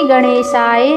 गणेशाय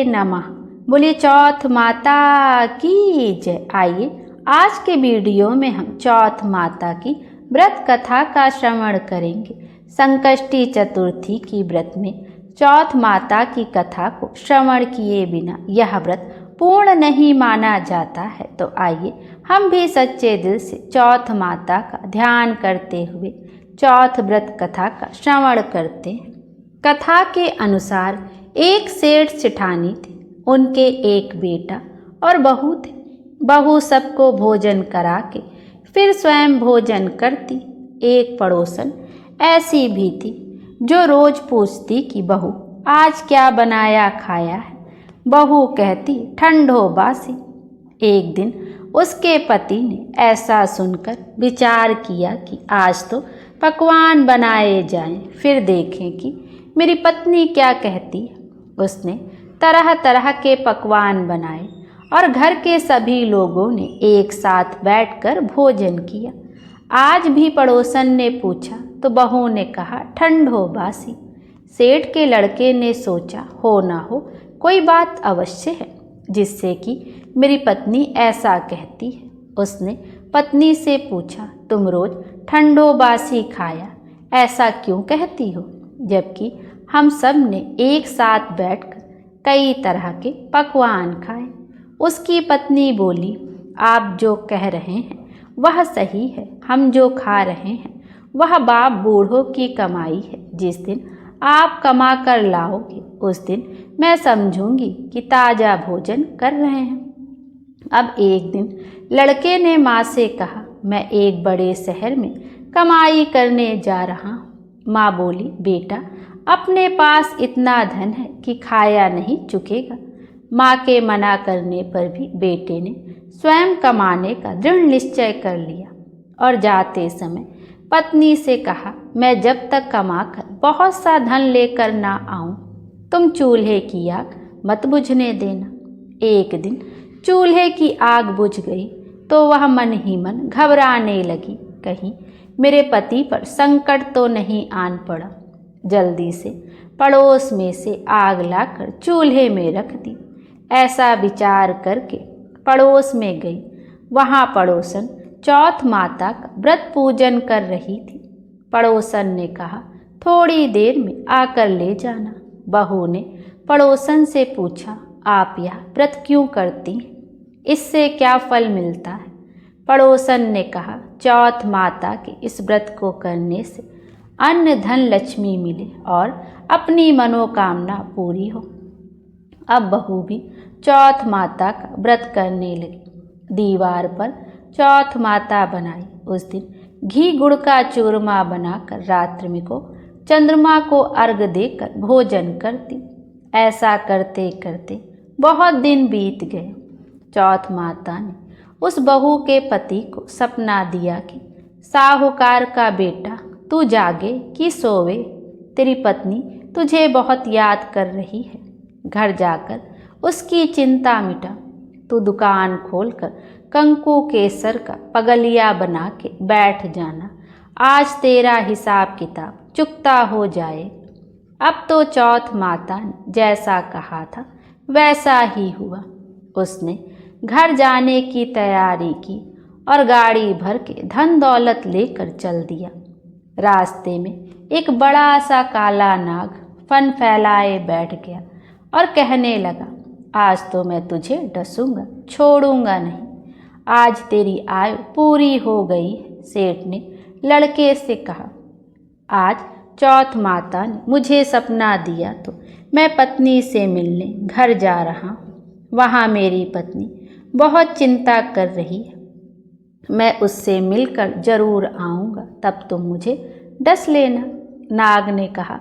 नमः। बोलिए चौथ माता की जय। आइए आज के वीडियो में हम चौथ माता की व्रत कथा का श्रवण करेंगे। संकष्टी चतुर्थी की व्रत में चौथ माता की कथा को श्रवण किए बिना यह व्रत पूर्ण नहीं माना जाता है। तो आइए हम भी सच्चे दिल से चौथ माता का ध्यान करते हुए चौथ व्रत कथा का श्रवण करते हैं। कथा के अनुसार एक सेठ सेठानी थे। उनके एक बेटा और बहू थे। बहू सबको भोजन करा के फिर स्वयं भोजन करती। एक पड़ोसन ऐसी भी थी जो रोज पूछती कि बहू आज क्या बनाया खाया है। बहू कहती ठंडो बासी। एक दिन उसके पति ने ऐसा सुनकर विचार किया कि आज तो पकवान बनाए जाएं, फिर देखें कि मेरी पत्नी क्या कहती है। उसने तरह तरह के पकवान बनाए और घर के सभी लोगों ने एक साथ बैठकर भोजन किया। आज भी पड़ोसन ने पूछा तो बहू ने कहा ठंडो बासी। सेठ के लड़के ने सोचा हो ना हो कोई बात अवश्य है जिससे कि मेरी पत्नी ऐसा कहती है। उसने पत्नी से पूछा तुम रोज ठंडो बासी खाया ऐसा क्यों कहती हो, जबकि हम सब ने एक साथ बैठकर कई तरह के पकवान खाए। उसकी पत्नी बोली आप जो कह रहे हैं वह सही है। हम जो खा रहे हैं वह बाप बूढ़ों की कमाई है। जिस दिन आप कमा कर लाओगे उस दिन मैं समझूंगी कि ताज़ा भोजन कर रहे हैं। अब एक दिन लड़के ने माँ से कहा मैं एक बड़े शहर में कमाई करने जा रहा हूँ। माँ बोली बेटा अपने पास इतना धन है कि खाया नहीं चुकेगा। माँ के मना करने पर भी बेटे ने स्वयं कमाने का दृढ़ निश्चय कर लिया और जाते समय पत्नी से कहा मैं जब तक कमाकर बहुत सा धन लेकर ना आऊं तुम चूल्हे की आग मत बुझने देना। एक दिन चूल्हे की आग बुझ गई तो वह मन ही मन घबराने लगी, कहीं मेरे पति पर संकट तो नहीं आन पड़ा। जल्दी से पड़ोस में से आग लाकर चूल्हे में रख दी। ऐसा विचार करके पड़ोस में गई। वहाँ पड़ोसन चौथ माता का व्रत पूजन कर रही थी। पड़ोसन ने कहा थोड़ी देर में आकर ले जाना। बहू ने पड़ोसन से पूछा आप यह व्रत क्यों करती हैं, इससे क्या फल मिलता है। पड़ोसन ने कहा चौथ माता के इस व्रत को करने से अन्न धन लक्ष्मी मिले और अपनी मनोकामना पूरी हो। अब बहू भी चौथ माता का व्रत करने लगी। दीवार पर चौथ माता बनाई। उस दिन घी गुड़ का चूरमा बनाकर रात्रि को चंद्रमा को अर्घ देकर भोजन करती। ऐसा करते करते बहुत दिन बीत गए। चौथ माता ने उस बहू के पति को सपना दिया कि साहूकार का बेटा तू जागे कि सोवे, तेरी पत्नी तुझे बहुत याद कर रही है। घर जाकर उसकी चिंता मिटा। तू दुकान खोलकर कंकु केसर का पगलिया बना के बैठ जाना। आज तेरा हिसाब किताब चुकता हो जाए। अब तो चौथ माता ने जैसा कहा था वैसा ही हुआ। उसने घर जाने की तैयारी की और गाड़ी भर के धन दौलत लेकर चल दिया। रास्ते में एक बड़ा सा काला नाग फन फैलाए बैठ गया और कहने लगा आज तो मैं तुझे डसूंगा, छोड़ूंगा नहीं। आज तेरी आयु पूरी हो गई है। सेठ ने लड़के से कहा आज चौथ माता ने मुझे सपना दिया तो मैं पत्नी से मिलने घर जा रहा हूँ। वहाँ मेरी पत्नी बहुत चिंता कर रही है। मैं उससे मिलकर जरूर आऊँगा, तब तुम मुझे डस लेना। नाग ने कहा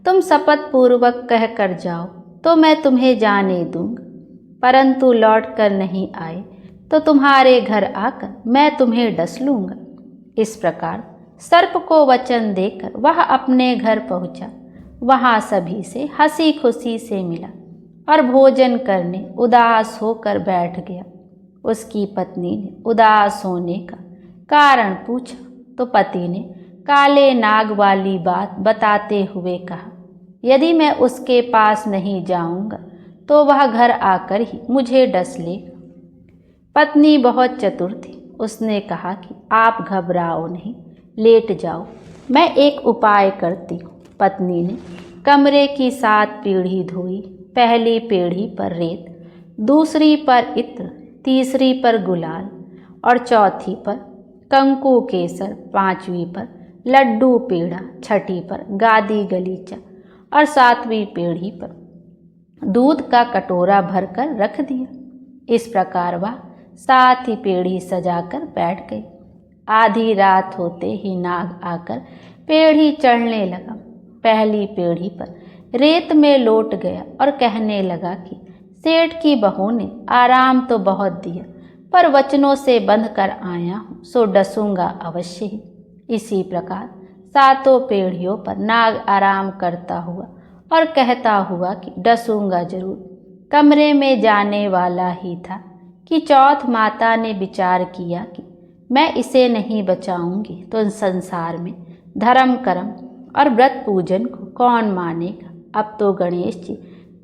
तुम शपथ पूर्वक कह कर जाओ तो मैं तुम्हें जाने दूंगा, परंतु लौट कर नहीं आए तो तुम्हारे घर आकर मैं तुम्हें डस लूँगा। इस प्रकार सर्प को वचन देकर वह अपने घर पहुँचा। वहाँ सभी से हंसी खुशी से मिला और भोजन करने उदास होकर बैठ गया। उसकी पत्नी ने उदास होने का कारण पूछा तो पति ने काले नाग वाली बात बताते हुए कहा यदि मैं उसके पास नहीं जाऊंगा तो वह घर आकर ही मुझे डस लेगा। पत्नी बहुत चतुर थी। उसने कहा कि आप घबराओ नहीं, लेट जाओ, मैं एक उपाय करती हूँ। पत्नी ने कमरे की 7 पीढ़ी धोई। पहली पीढ़ी पर रेत, दूसरी पर इत्र, तीसरी पर गुलाल और चौथी पर कंकु केसर, 5वीं पर लड्डू पेड़ा, 6ठी पर गादी गलीचा और 7वीं पीढ़ी पर दूध का कटोरा भरकर रख दिया। इस प्रकार वह 7 ही पीढ़ी सजाकर बैठ गई। आधी रात होते ही नाग आकर पीढ़ी चढ़ने लगा। पहली पीढ़ी पर रेत में लौट गया और कहने लगा कि सेठ की बहू ने आराम तो बहुत दिया, पर वचनों से बंध कर आया हूँ, सो डसूंगा अवश्य ही। इसी प्रकार 7 पीढ़ियों पर नाग आराम करता हुआ और कहता हुआ कि डसूंगा जरूर। कमरे में जाने वाला ही था कि चौथ माता ने विचार किया कि मैं इसे नहीं बचाऊंगी तो संसार में धर्म कर्म और व्रत पूजन को कौन मानेगा। अब तो गणेश जी,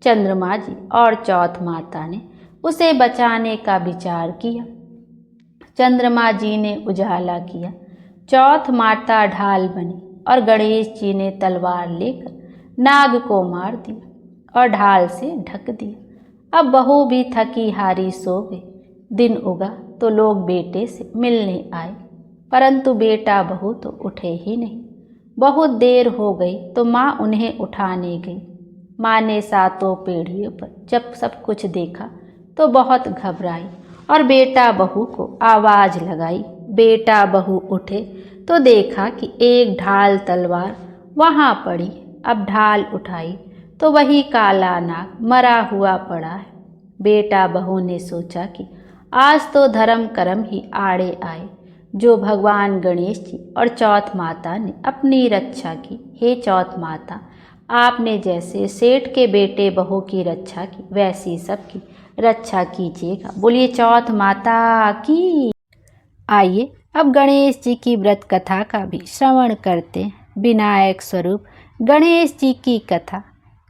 चंद्रमा जी और चौथ माता ने उसे बचाने का विचार किया। चंद्रमा जी ने उजाला किया, चौथ माता ढाल बनी और गणेश जी ने तलवार लेकर नाग को मार दिया और ढाल से ढक दिया। अब बहू भी थकी हारी सो गई। दिन उगा तो लोग बेटे से मिलने आए, परंतु बेटा बहू तो उठे ही नहीं। बहुत देर हो गई तो माँ उन्हें उठाने गई। माँ ने 7 पीढ़ियों पर जब सब कुछ देखा तो बहुत घबराई और बेटा बहू को आवाज लगाई। बेटा बहू उठे तो देखा कि एक ढाल तलवार वहाँ पड़ी। अब ढाल उठाई तो वही काला नाग मरा हुआ पड़ा है। बेटा बहू ने सोचा कि आज तो धर्म कर्म ही आड़े आए, जो भगवान गणेश जी और चौथ माता ने अपनी रक्षा की। हे चौथ माता, आपने जैसे सेठ के बेटे बहू की रक्षा की, वैसी सबकी रक्षा कीजिएगा। बोलिए चौथ माता की। आइए अब गणेश जी की व्रत कथा का भी श्रवण करते हैं। विनायक स्वरूप गणेश जी की कथा।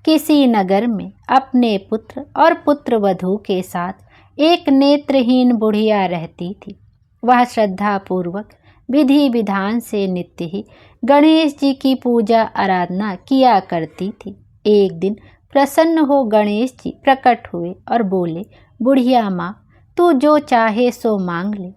किसी नगर में अपने पुत्र और पुत्र वधू के साथ एक नेत्रहीन बुढ़िया रहती थी। वह श्रद्धा पूर्वक विधि विधान से नित्य ही गणेश जी की पूजा आराधना किया करती थी। एक दिन प्रसन्न हो गणेश जी प्रकट हुए और बोले, बुढ़िया माँ, तू जो चाहे सो मांग ले।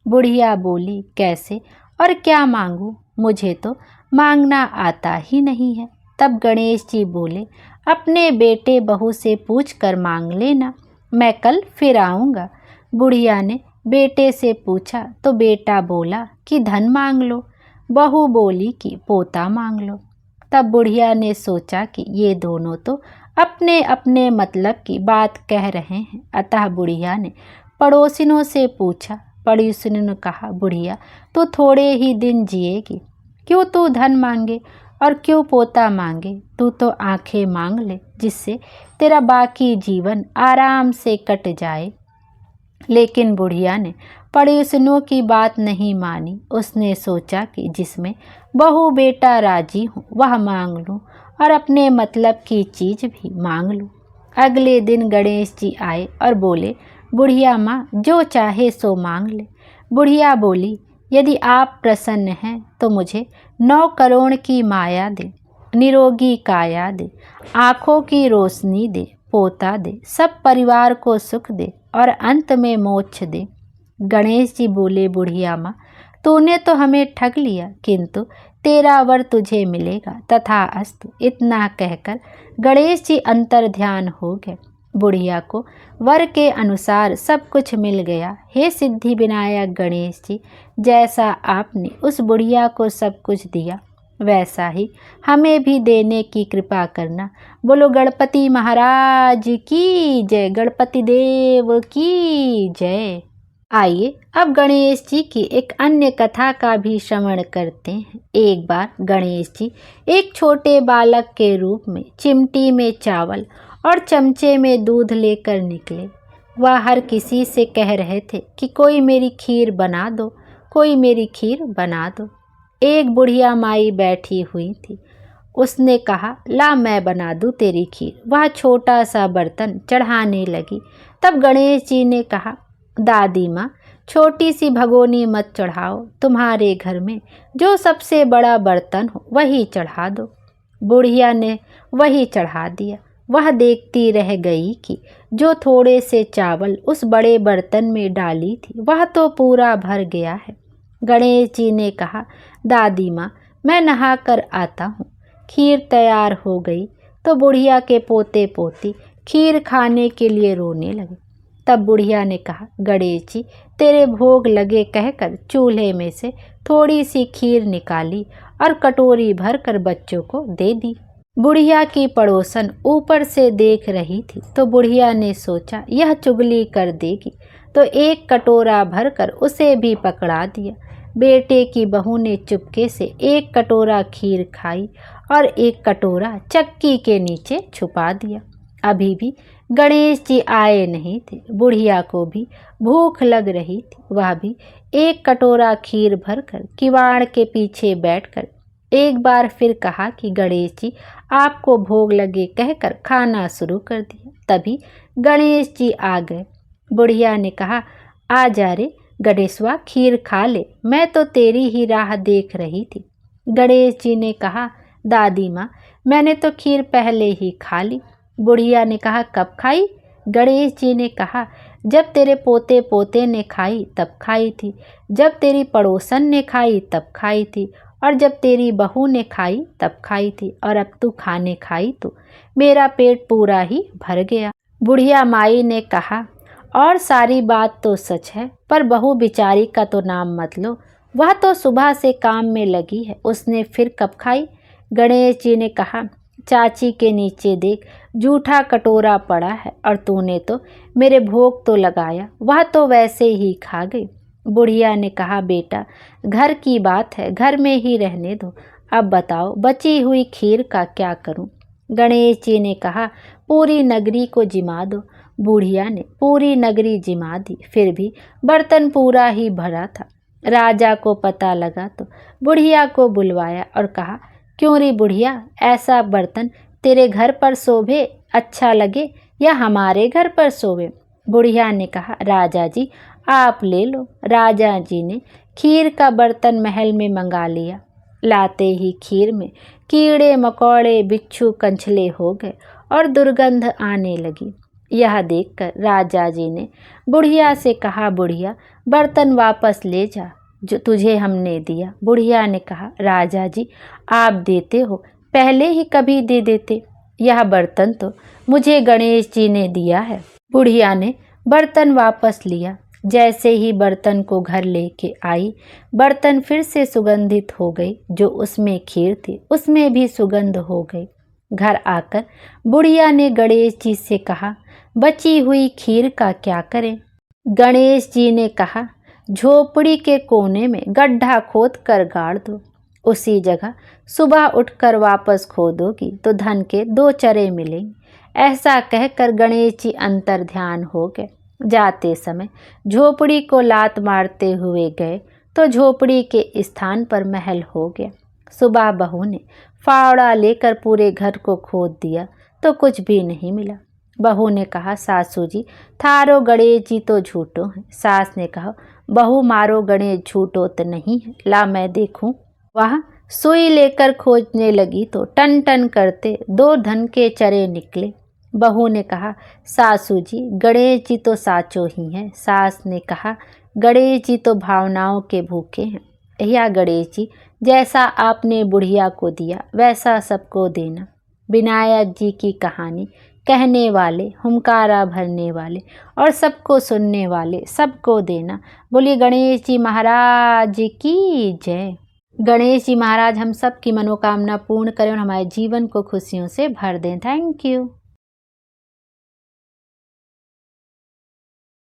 बुढ़िया बोली, कैसे और क्या मांगू, मुझे तो मांगना आता ही नहीं है। तब गणेश जी बोले, अपने बेटे बहू से पूछ कर मांग लेना, मैं कल फिर आऊँगा। बुढ़िया ने बेटे से पूछा तो बेटा बोला कि धन मांग लो। बहू बोली कि पोता मांग लो। तब बुढ़िया ने सोचा कि ये दोनों तो अपने अपने मतलब की बात कह रहे हैं, अतः बुढ़िया ने पड़ोसिनों से पूछा। पड़ोसिनों ने कहा, बुढ़िया तू थोड़े ही दिन जिएगी, क्यों तू धन मांगे और क्यों पोता मांगे, तू तो आंखें मांग ले, जिससे तेरा बाकी जीवन आराम से कट जाए। लेकिन बुढ़िया ने पड़ोसिनों की बात नहीं मानी। उसने सोचा कि जिसमें बहू बेटा राजी हो वह मांग लूँ और अपने मतलब की चीज़ भी मांग लूँ। अगले दिन गणेश जी आए और बोले, बुढ़िया माँ, जो चाहे सो मांग ले। बुढ़िया बोली, यदि आप प्रसन्न हैं तो मुझे 9 करोड़ की माया दे, निरोगी काया दे, आँखों की रोशनी दे, पोता दे, सब परिवार को सुख दे और अंत में मोक्ष दे। गणेश जी बोले, बुढ़िया माँ, तूने तो हमें ठग लिया, किंतु तेरा वर तुझे मिलेगा, तथा अस्तु। इतना कहकर गणेश जी अंतर ध्यान हो गए। बुढ़िया को वर के अनुसार सब कुछ मिल गया। हे सिद्धि विनायक गणेश जी, जैसा आपने उस बुढ़िया को सब कुछ दिया, वैसा ही हमें भी देने की कृपा करना। बोलो गणपति महाराज की जय, गणपति देव की जय। आइए अब गणेश जी की एक अन्य कथा का भी श्रवण करते हैं। एक बार गणेश जी एक छोटे बालक के रूप में चिमटी में चावल और चमचे में दूध लेकर निकले। वह हर किसी से कह रहे थे कि कोई मेरी खीर बना दो, कोई मेरी खीर बना दो। एक बुढ़िया माई बैठी हुई थी। उसने कहा, ला मैं बना दूँ तेरी खीर। वह छोटा सा बर्तन चढ़ाने लगी। तब गणेश जी ने कहा, दादी माँ, छोटी सी भगोनी मत चढ़ाओ, तुम्हारे घर में जो सबसे बड़ा बर्तन हो वही चढ़ा दो। बुढ़िया ने वही चढ़ा दिया। वह देखती रह गई कि जो थोड़े से चावल उस बड़े बर्तन में डाली थी वह तो पूरा भर गया है। गणेश जी ने कहा, दादी माँ, मैं नहा कर आता हूँ। खीर तैयार हो गई तो बुढ़िया के पोते पोती खीर खाने के लिए रोने लगे। तब बुढ़िया ने कहा, गणेश जी, तेरे भोग लगे कहकर चूल्हे में से थोड़ी सी खीर निकाली और कटोरी भर कर बच्चों को दे दी। बुढ़िया की पड़ोसन ऊपर से देख रही थी तो बुढ़िया ने सोचा यह चुगली कर देगी, तो एक कटोरा भरकर उसे भी पकड़ा दिया। बेटे की बहू ने चुपके से एक कटोरा खीर खाई और एक कटोरा चक्की के नीचे छुपा दिया। अभी भी गणेश जी आए नहीं थे। बुढ़िया को भी भूख लग रही थी। वह भी एक कटोरा खीर भरकर किवाड़ के पीछे बैठकर एक बार फिर कहा कि गणेश जी, आपको भोग लगे कहकर खाना शुरू कर दिया। तभी गणेश जी आ गए। बुढ़िया ने कहा, आ जा रे गणेशवा, खीर खा ले, मैं तो तेरी ही राह देख रही थी। गणेश जी ने कहा, दादी माँ, मैंने तो खीर पहले ही खा ली। बुढ़िया ने कहा, कब खाई? गणेश जी ने कहा, जब तेरे पोते पोते ने खाई तब खाई थी, जब तेरी पड़ोसन ने खाई तब खाई थी, और जब तेरी बहू ने खाई तब खाई थी, और अब तू खाने खाई तो मेरा पेट पूरा ही भर गया। बुढ़िया माई ने कहा, और सारी बात तो सच है, पर बहू बिचारी का तो नाम मत लो, वह तो सुबह से काम में लगी है, उसने फिर कब खाई? गणेश जी ने कहा, चाची के नीचे देख, जूठा कटोरा पड़ा है और तूने तो मेरे भोग तो लगाया, वह तो वैसे ही खा गई। बुढ़िया ने कहा, बेटा, घर की बात है, घर में ही रहने दो। अब बताओ बची हुई खीर का क्या करूं? गणेश जी ने कहा, पूरी नगरी को जिमा दो। बुढ़िया ने पूरी नगरी जिमा दी, फिर भी बर्तन पूरा ही भरा था। राजा को पता लगा तो बुढ़िया को बुलवाया और कहा, क्यों रे बुढ़िया, ऐसा बर्तन तेरे घर पर शोभे, अच्छा लगे या हमारे घर पर शोभे? बुढ़िया ने कहा, राजा जी आप ले लो। राजा जी ने खीर का बर्तन महल में मंगा लिया। लाते ही खीर में कीड़े मकोड़े बिच्छू कंछले हो गए और दुर्गंध आने लगी। यह देखकर राजा जी ने बुढ़िया से कहा, बुढ़िया, बर्तन वापस ले जा जो तुझे हमने दिया। बुढ़िया ने कहा, राजा जी आप देते हो, पहले ही कभी दे देते, यह बर्तन तो मुझे गणेश जी ने दिया है। बुढ़िया ने बर्तन वापस लिया। जैसे ही बर्तन को घर लेके आई, बर्तन फिर से सुगंधित हो गई। जो उसमें खीर थी उसमें भी सुगंध हो गई। घर आकर बुढ़िया ने गणेश जी से कहा, बची हुई खीर का क्या करें? गणेश जी ने कहा, झोपड़ी के कोने में गड्ढा खोद कर गाड़ दो, उसी जगह सुबह उठकर वापस खोदोगी तो धन के 2 चरे मिलेंगे। ऐसा कहकर गणेश जी अंतर ध्यान हो गए। जाते समय झोपड़ी को लात मारते हुए गए तो झोपड़ी के स्थान पर महल हो गया। सुबह बहू ने फावड़ा लेकर पूरे घर को खोद दिया तो कुछ भी नहीं मिला। बहू ने कहा, सासू जी, थारो गणेश जी तो झूठो हैं। सास ने कहा, बहू मारो गणेश झूठो तो नहीं है, ला मैं देखूं। वह सुई लेकर खोजने लगी तो टन टन करते 2 धन के चरे निकले। बहू ने कहा, सासू जी, गणेश जी तो साचो ही हैं। सास ने कहा, गणेश जी तो भावनाओं के भूखे हैं। या गणेश जी, जैसा आपने बुढ़िया को दिया वैसा सबको देना। विनायक जी की कहानी कहने वाले, हुंकारा भरने वाले और सबको सुनने वाले सबको देना। बोलिए गणेश जी महाराज की जय। गणेश जी महाराज हम सब की मनोकामना पूर्ण करें और हमारे जीवन को खुशियों से भर दें। Thank you.